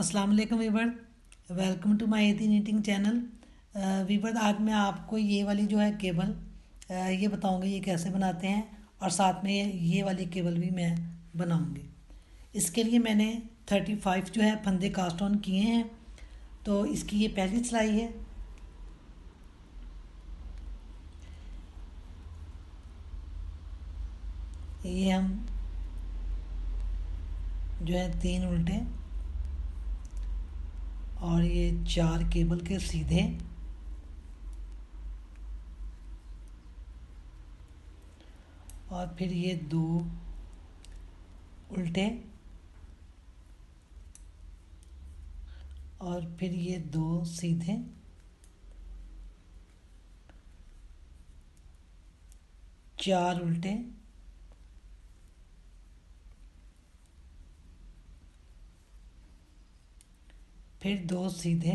अस्सलाम वालेकुम Weaver, welcome to my एथी नीटिंग चैनल। वीवर, आज मैं आपको ये वाली जो है केबल ये बताऊंगी ये कैसे बनाते हैं, और साथ में ये वाली केबल भी मैं बनाऊंगी। इसके लिए मैंने 35 जो है फंदे कास्ट ऑन किए हैं। तो इसकी ये पहली सिलाई है। ये हम जो है 3 उल्टे और ये 4 केबल के सीधे, और फिर ये 2 उल्टे, और फिर ये 2 सीधे, चार उल्टे, फिर 2 सीधे,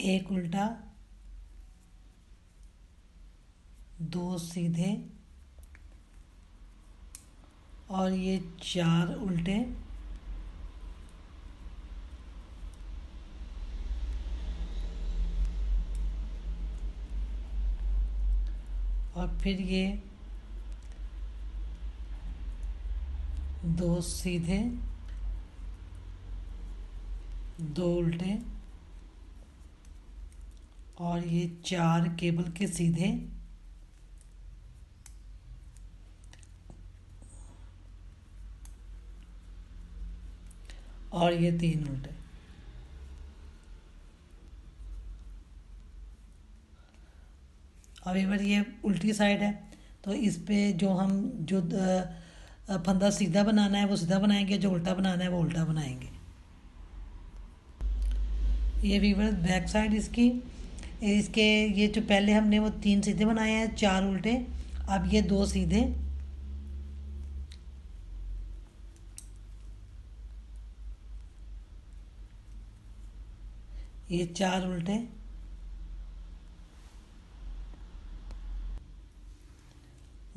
एक उल्टा, 2 सीधे, और ये 4 उल्टे, और फिर ये 2 सीधे, 2 उल्टे, और ये 4 केबल के सीधे, और ये 3 उल्टे। अब एक बार ये उल्टी साइड है, तो इस पे जो हम जो फंदा सीधा बनाना है वो सीधा बनाएंगे, जो उल्टा बनाना है वो उल्टा बनाएंगे। ये वीवर बैक साइड इसकी, इसके ये जो पहले हमने वो 3 सीधे बनाए हैं, 4 उल्टे, अब ये 2 सीधे, ये 4 उल्टे,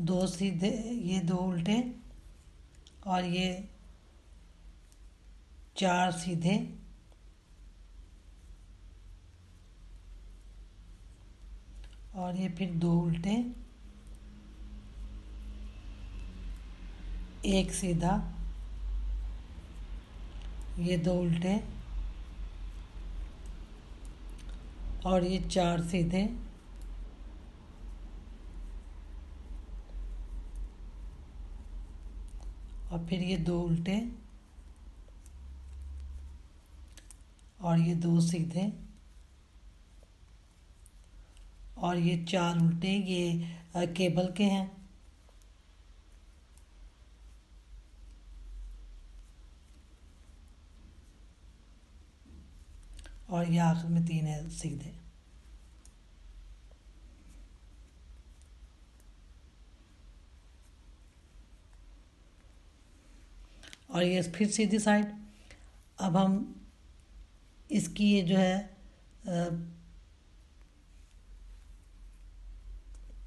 2 सीधे, ये 2 उल्टे, और ये 4 सीधे, और ये फिर 2 उल्टे, एक सीधा, ये 2 उल्टे, और ये 4 सीधे, और फिर ये 2 उल्टे, और ये 2 सीधे, और ये 4 उल्टे, ये केबल के हैं, और ये आखिर में 3 है सीधे। और ये फिर सीधी साइड। अब हम इसकी ये जो है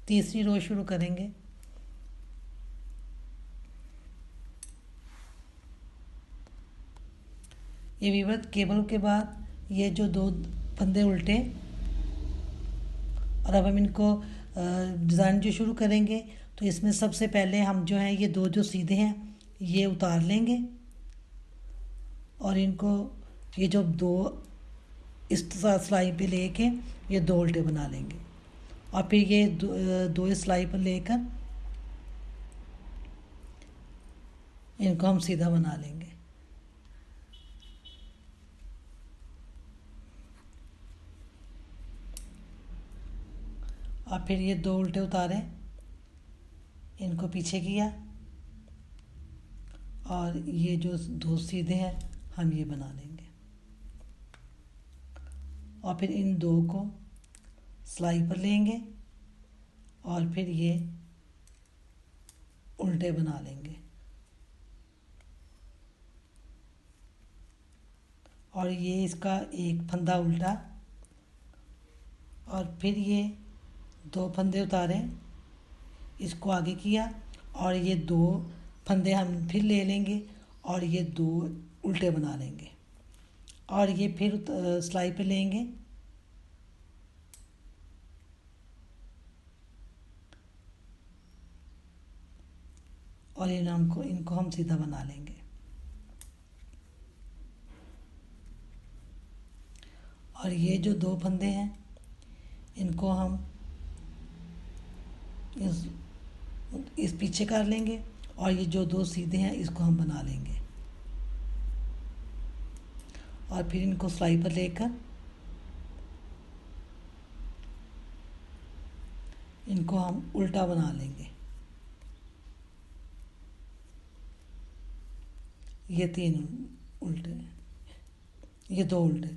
तीसरी रो शुरू करेंगे। ये वीवर केबल के बाद ये जो 2 फंदे उल्टे, और अब हम इनको डिज़ाइन जो शुरू करेंगे, तो इसमें सबसे पहले हम जो है ये 2 जो सीधे हैं ये उतार लेंगे, और इनको ये जो 2 इस सिलाई पे लेके ये 2 उल्टे बना लेंगे, और फिर ये 2 इस सिलाई पर लेकर इनको हम सीधा बना लेंगे। और फिर ये 2 उल्टे उतारे, इनको पीछे किया, और ये जो 2 सीधे हैं हम ये बना लेंगे, और फिर इन 2 को सिलाई पर लेंगे, और फिर ये उल्टे बना लेंगे, और ये इसका एक फंदा उल्टा, और फिर ये 2 फंदे उतारे, इसको आगे किया, और ये 2 फंदे हम फिर ले लेंगे, और ये दो उल्टे बना लेंगे और ये फिर सिलाई पे लेंगे और इनको हम सीधा बना लेंगे। और ये जो दो फंदे हैं इनको हम इस पीछे कर लेंगे और ये जो दो सीधे हैं इसको हम बना लेंगे और फिर इनको सिलाई पर लेकर इनको हम उल्टा बना लेंगे। ये तीन उल्टे, ये दो उल्टे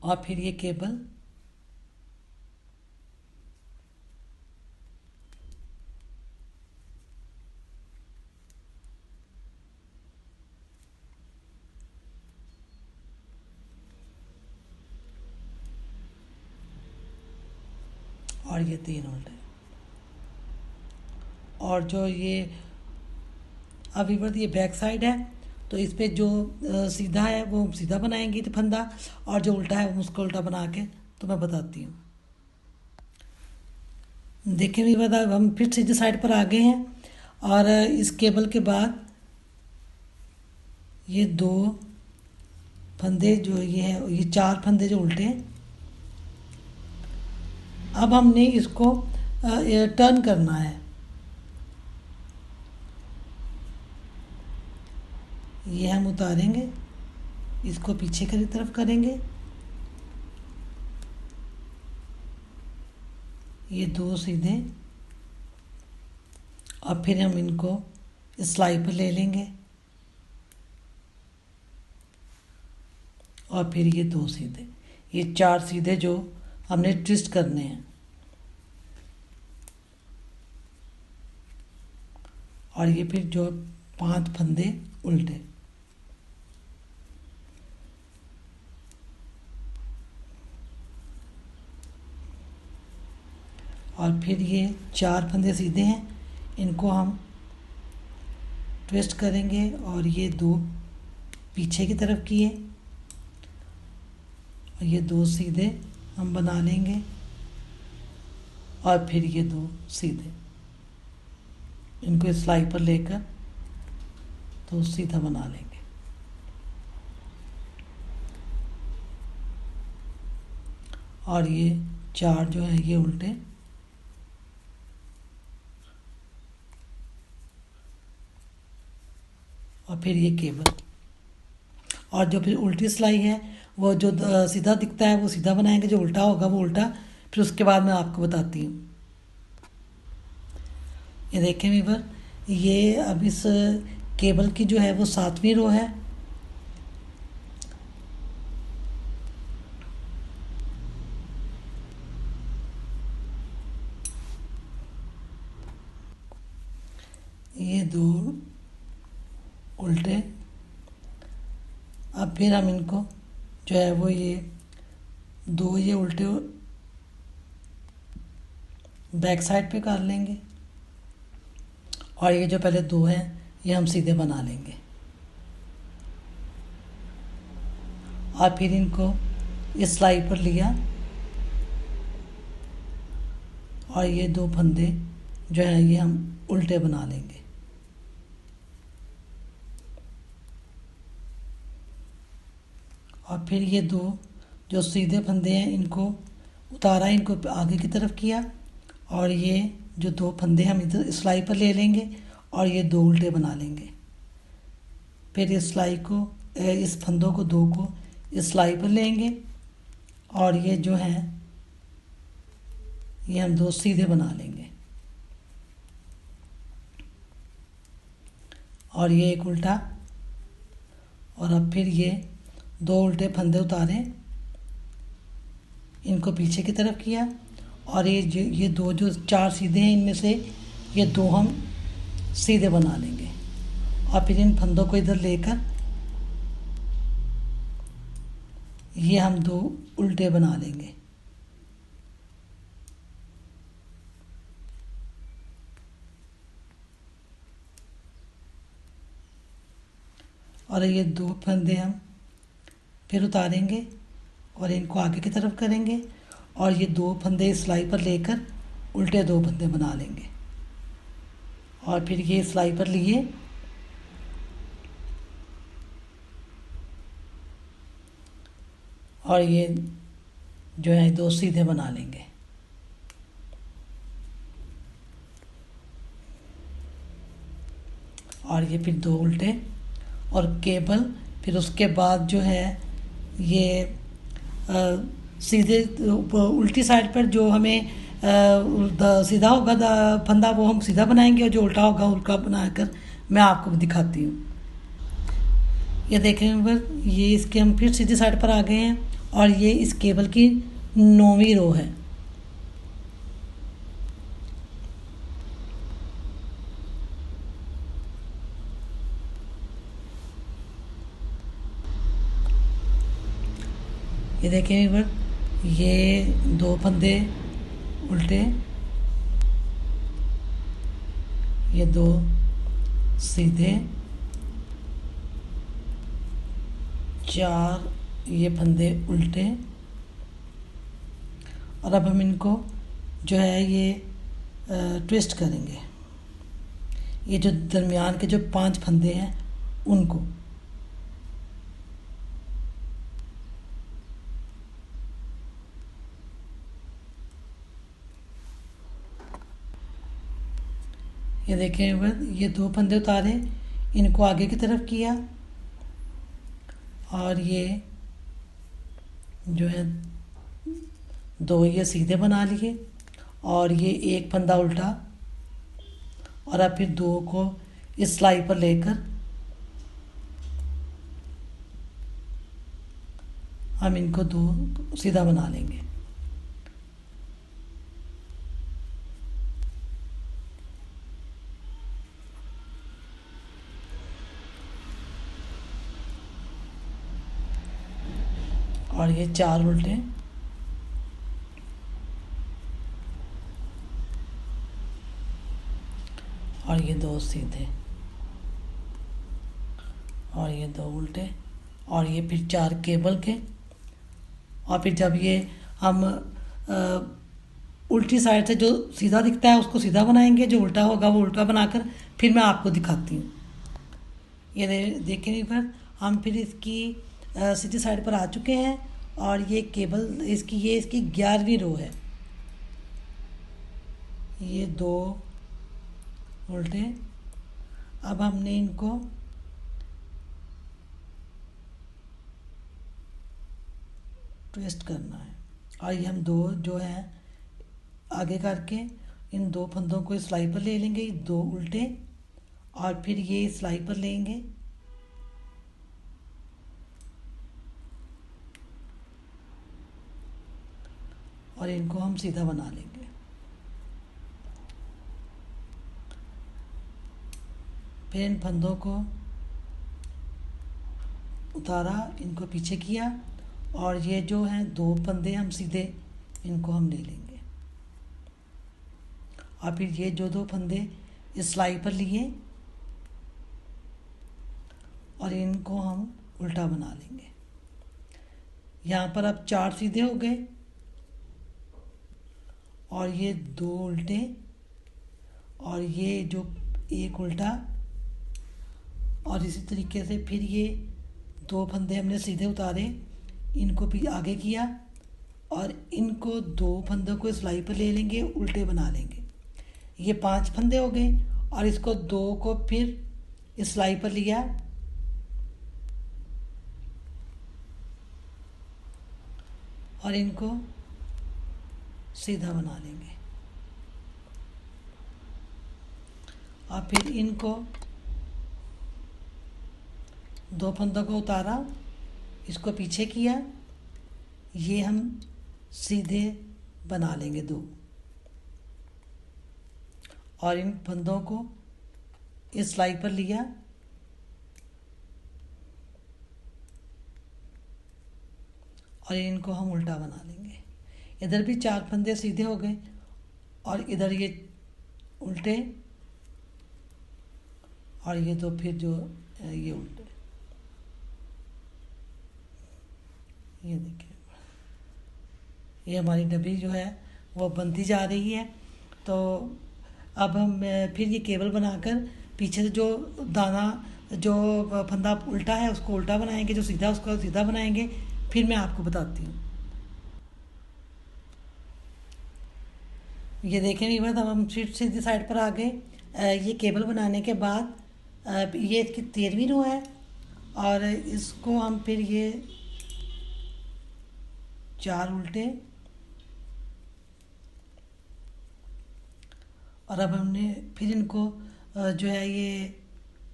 और फिर ये केबल और ये तीन उल्टे। और जो ये अभी वर्ड ये बैक साइड है तो इस पे जो सीधा है वो सीधा बनाएंगे तो फंदा, और जो उल्टा है उसको उल्टा बना के तो मैं बताती हूँ। देखिए भी बता, हम फिर सीधे साइड पर आ गए हैं और इस केबल के बाद ये दो फंदे जो ये है, ये चार फंदे जो उल्टे हैं, अब हमने इसको टर्न करना है। ये हम उतारेंगे, इसको पीछे की तरफ करेंगे, ये दो सीधे और फिर हम इनको सिलाई पर ले लेंगे और फिर ये दो सीधे, ये चार सीधे जो हमने ट्विस्ट करने हैं। और ये फिर जो पांच फंदे उल्टे और फिर ये चार फंदे सीधे हैं, इनको हम ट्विस्ट करेंगे और ये दो पीछे की तरफ किए और ये दो सीधे हम बना लेंगे और फिर ये दो सीधे, इनको सिलाई पर लेकर तो सीधा बना लेंगे। और ये चार जो है ये उल्टे और फिर ये केबल, और जो फिर उल्टी सिलाई है वो जो सीधा दिखता है वो सीधा बनाएंगे, जो उल्टा होगा वो उल्टा, फिर उसके बाद मैं आपको बताती हूँ। ये देखें वीवर, ये अब इस केबल की जो है वो 7वीं रो है। ये दो उल्टे, अब फिर हम इनको जो है वो ये दो ये उल्टे बैक साइड पे कर लेंगे और ये जो पहले दो हैं ये हम सीधे बना लेंगे और फिर इनको इस सिलाई पर लिया और ये दो फंदे जो है ये हम उल्टे बना लेंगे। और फिर ये दो जो सीधे फंदे हैं इनको उतारा, इनको आगे की तरफ किया और ये जो दो फंदे हम इधर सिलाई पर ले लेंगे और ये दो उल्टे बना लेंगे। फिर इस सिलाई को, इस फंदों को दो को इस सिलाई पर लेंगे और ये जो है ये हम दो सीधे बना लेंगे और ये एक उल्टा, और अब फिर ये दो उल्टे फंदे उतारे, इनको पीछे की तरफ किया और ये दो जो चार सीधे हैं इनमें से ये दो हम सीधे बना लेंगे और फिर इन फंदों को इधर लेकर ये हम दो उल्टे बना लेंगे। और ये 2 फंदे हम फिर उतारेंगे और इनको आगे की तरफ करेंगे और ये 2 फंदे सिलाई पर लेकर उल्टे 2 फंदे बना लेंगे और फिर ये सिलाई पर लिए और ये जो है 2 सीधे बना लेंगे। और ये फिर 2 उल्टे और केबल फिर उसके बाद जो है ये सीधे उल्टी साइड पर जो हमें सीधा होगा फंदा वो हम सीधा बनाएंगे और जो उल्टा होगा उल्टा बनाकर मैं आपको दिखाती हूँ। ये देखें पर ये इसके हम फिर सीधी साइड पर आ गए हैं और ये इस केबल की 9वीं रो है। ये देखें एक बार ये 2 फंदे उल्टे, ये 2 सीधे, 4 ये फंदे उल्टे और अब हम इनको जो है ये ट्विस्ट करेंगे। ये जो दरमियान के जो 5 फंदे हैं उनको ये देखें ये 2 फंदे उतारे, इनको आगे की तरफ किया और ये जो है 2 ये सीधे बना लिए और ये 1 फंदा उल्टा और अब फिर 2 को इस सिलाई पर लेकर हम इनको 2 सीधा बना लेंगे। और ये 4 उल्टे और ये 2 सीधे और ये 2 उल्टे और ये फिर 4 केबल के और फिर जब ये हम उल्टी साइड से जो सीधा दिखता है उसको सीधा बनाएंगे, जो उल्टा होगा वो उल्टा बनाकर फिर मैं आपको दिखाती हूँ। ये देखें एक बार हम फिर इसकी सीधी साइड पर आ चुके हैं और ये केबल इसकी 11वीं रो है। ये 2 उल्टे, अब हमने इनको ट्विस्ट करना है और ये हम 2 जो है आगे करके इन 2 फंदों को सिलाई पर ले लेंगे, 2 उल्टे और फिर ये सिलाई पर लेंगे और इनको हम सीधा बना लेंगे। फिर इन फंदों को उतारा, इनको पीछे किया और ये जो हैं 2 फंदे हम सीधे इनको हम ले लेंगे और फिर ये जो 2 फंदे इस सिलाई पर लिए और इनको हम उल्टा बना लेंगे। यहाँ पर अब 4 सीधे हो गए और ये 2 उल्टे और ये जो 1 उल्टा और इसी तरीके से फिर ये 2 फंदे हमने सीधे उतारे, इनको भी आगे किया और इनको 2 फंदों को सिलाई पर ले लेंगे, उल्टे बना लेंगे। ये 5 फंदे हो गए और इसको 2 को फिर इस सिलाई पर लिया और इनको सीधा बना लेंगे और फिर इनको 2 फंदों को उतारा, इसको पीछे किया, ये हम सीधे बना लेंगे 2 और इन फंदों को इस सिलाई पर लिया और इनको हम उल्टा बना लेंगे। इधर भी 4 फंदे सीधे हो गए और इधर ये उल्टे और ये 2 फिर जो ये उल्टे ये देखिए, ये हमारी डब्बी जो है वो बनती जा रही है। तो अब हम फिर ये केबल बनाकर पीछे से जो दाना, जो फंदा उल्टा है उसको उल्टा बनाएंगे, जो सीधा उसको सीधा बनाएंगे। फिर मैं आपको बताती हूँ। ये देखें व्यूअर्स, अब हम सीधी साइड पर आ गए। ये केबल बनाने के बाद ये इसकी 13वीं रो है, और इसको हम फिर ये 4 उल्टे, और अब हमने फिर इनको जो है ये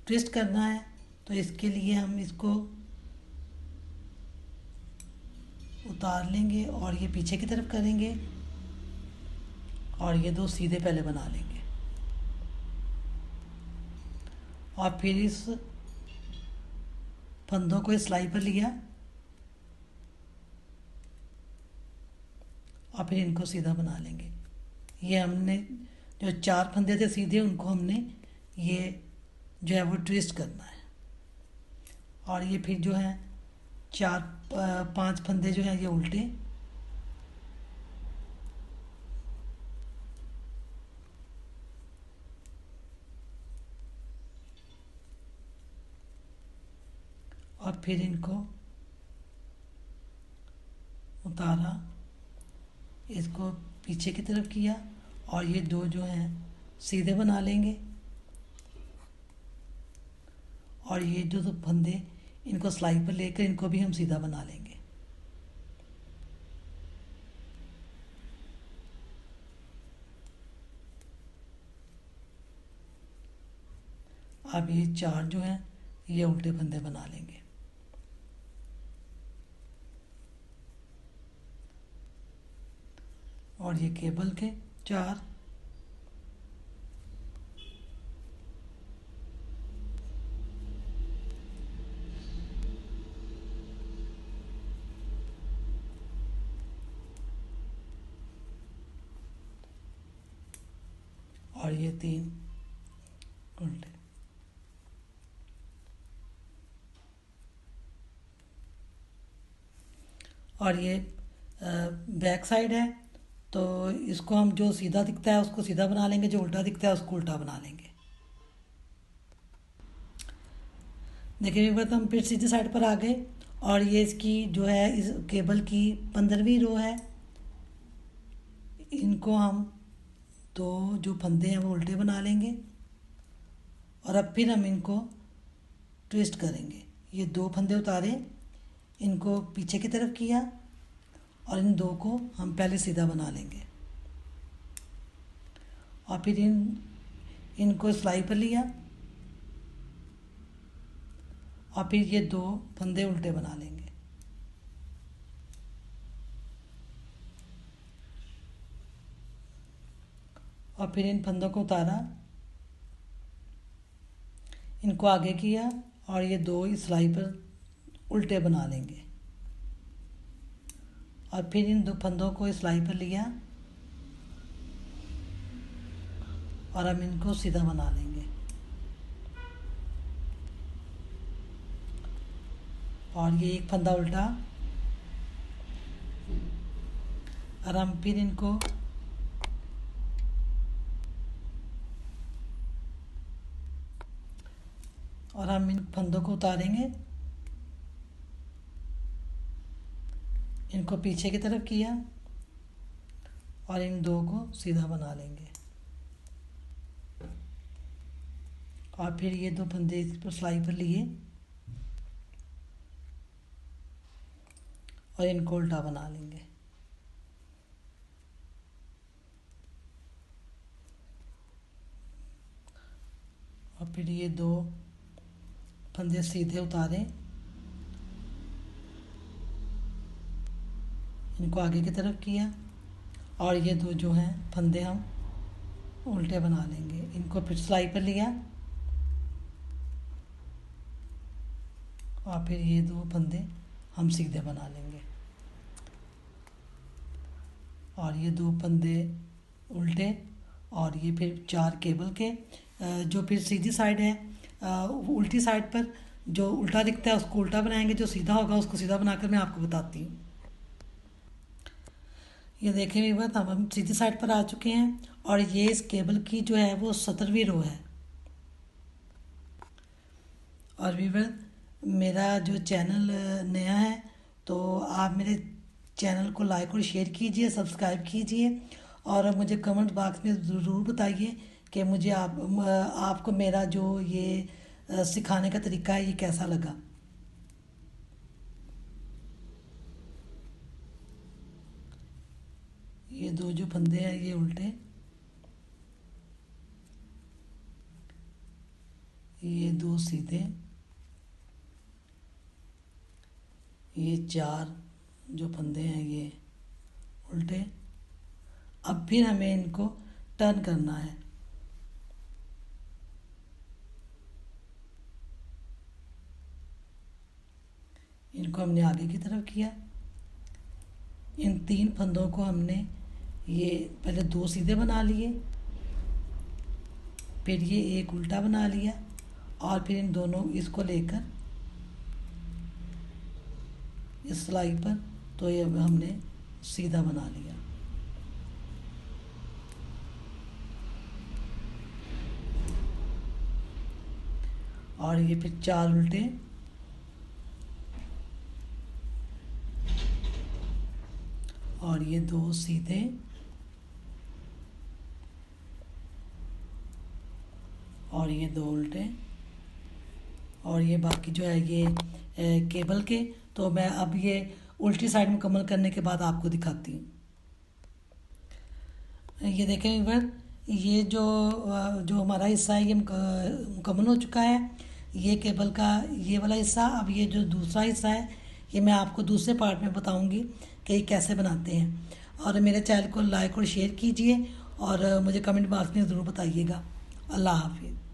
ट्विस्ट करना है। तो इसके लिए हम इसको उतार लेंगे और ये पीछे की तरफ करेंगे, और ये 2 सीधे पहले बना लेंगे, और फिर इस फंदों को सिलाई पर लिया और फिर इनको सीधा बना लेंगे। ये हमने जो 4 फंदे थे सीधे, उनको हमने ये जो है वो ट्विस्ट करना है, और ये फिर जो है 4-5 फंदे जो हैं ये उल्टे, और फिर इनको उतारा, इसको पीछे की तरफ किया, और ये 2 जो हैं सीधे बना लेंगे, और ये जो 2 फंदे इनको सिलाई पर लेकर इनको भी हम सीधा बना लेंगे। अब ये 4 जो हैं ये उल्टे फंदे बना लेंगे, और ये केबल के 4, और ये 3 उल्टे। और ये बैक साइड है, तो इसको हम जो सीधा दिखता है उसको सीधा बना लेंगे, जो उल्टा दिखता है उसको उल्टा बना लेंगे। देखिए एक बार हम फिर सीधी साइड पर आ गए, और ये इसकी जो है इस केबल की 15वीं रो है। इनको हम 2 जो फंदे हैं वो उल्टे बना लेंगे, और अब फिर हम इनको ट्विस्ट करेंगे। ये 2 फंदे उतारे, इनको पीछे की तरफ किया, और इन 2 को हम पहले सीधा बना लेंगे, और फिर इनको सिलाई पर लिया, और फिर ये 2 फंदे उल्टे बना लेंगे, और फिर इन फंदों को उतारा, इनको आगे किया, और ये 2 इस सिलाई पर उल्टे बना लेंगे, और फिर इन 2 फंदों को इस सिलाई पर लिया, और हम इनको सीधा बना लेंगे, और ये 1 फंदा उल्टा, और हम फिर इनको और हम इन फंदों को उतारेंगे, इनको पीछे की तरफ किया, और इन 2 को सीधा बना लेंगे, और फिर ये 2 फंदे इस पर सिलाई पर लिए, और इनको उल्टा बना लेंगे, और फिर ये 2 फंदे सीधे उतारें, इनको आगे की तरफ किया, और ये 2 जो हैं फंदे हम उल्टे बना लेंगे, इनको फिर सिलाई पर लिया, और फिर ये 2 फंदे हम सीधे बना लेंगे, और ये 2 फंदे उल्टे, और ये फिर 4 केबल के जो फिर सीधी साइड है, उल्टी साइड पर जो उल्टा दिखता है उसको उल्टा बनाएंगे, जो सीधा होगा उसको सीधा बनाकर मैं आपको बताती हूँ। ये देखें वीवर, हम सीधी साइड पर आ चुके हैं और ये इस केबल की जो है वो 17वीं रो है। और वीवर, मेरा जो चैनल नया है, तो आप मेरे चैनल को लाइक और शेयर कीजिए, सब्सक्राइब कीजिए और मुझे कमेंट बॉक्स में ज़रूर बताइए कि मुझे आपको मेरा जो ये सिखाने का तरीका है ये कैसा लगा। ये दो जो फंदे हैं ये उल्टे, ये दो सीधे, ये चार जो फंदे हैं ये उल्टे। अब फिर हमें इनको टर्न करना है। इनको हमने आगे की तरफ किया। इन 3 फंदों को हमने ये पहले 2 सीधे बना लिए, फिर ये एक उल्टा बना लिया और फिर इन दोनों इसको लेकर इस सिलाई पर, तो ये हमने सीधा बना लिया। और ये फिर 4 उल्टे और ये 2 सीधे और ये 2 उल्टे और ये बाकी जो है ये केबल के। तो मैं अब ये उल्टी साइड मुकम्मल करने के बाद आपको दिखाती हूँ। ये देखें व्यूअर, ये जो हमारा हिस्सा है ये मुकम्मल हो चुका है, ये केबल का ये वाला हिस्सा। अब ये जो दूसरा हिस्सा है ये मैं आपको दूसरे पार्ट में बताऊंगी कि ये कैसे बनाते हैं। और मेरे चैनल को लाइक और शेयर कीजिए और मुझे कमेंट बॉक्स में ज़रूर बताइएगा। अल्लाह हाफिज़।